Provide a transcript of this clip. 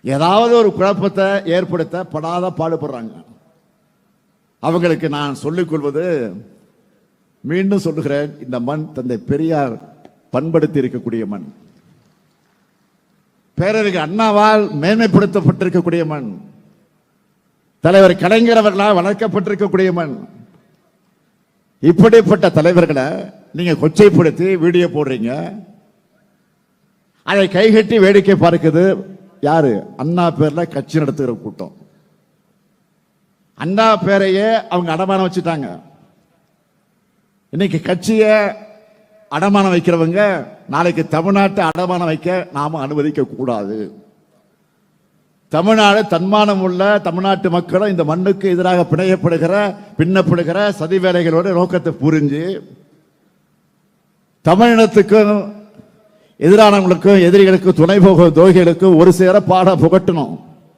ஏதாவது ஒரு குழப்பத்தை ஏற்படுத்த படாத பாடுபடுறாங்க. அவங்களுக்கு நான் சொல்லிக் கொள்வது, மீண்டும் சொல்லுகிறேன், இந்த மண் தந்தை பெரியார் பண்படுத்தி இருக்கக்கூடிய மண், பேரறிஞர் அண்ணாவால் மேன்மைப்படுத்தப்பட்டிருக்கக்கூடிய மண், தலைவர் கலைஞர் அவர்களால் வளர்க்கப்பட்டிருக்கக்கூடிய மண். இப்படிப்பட்ட தலைவர்களை நீங்க கொச்சைப்படுத்தி வீடியோ போடுறீங்க. அதை கைகட்டி வேடிக்கை பார்க்குது யாரு? அண்ணா பேர்ல கட்சி நடத்துகிற கூட்டம். அண்ணா பேரையே அவங்க அடமானம் வச்சுட்டாங்க. இன்னைக்கு கட்சியை அடமானம் வைக்கிறவங்க நாளைக்கு தமிழ்நாட்டை அடமானம் வைக்க நாம அனுமதிக்க கூடாது. தமிழ்நாடு தன்மானம் உள்ள தமிழ்நாட்டு மக்களும் இந்த மண்ணுக்கு எதிராக பின்னப்படுகிற சதி வேலைகளோட நோக்கத்தை புரிஞ்சு தமிழினத்துக்கும் எதிரானவங்களுக்கும் எதிரிகளுக்கும் துணை போகும் துரோகிகளுக்கும் ஒரு சேர பாட புகட்டணும்.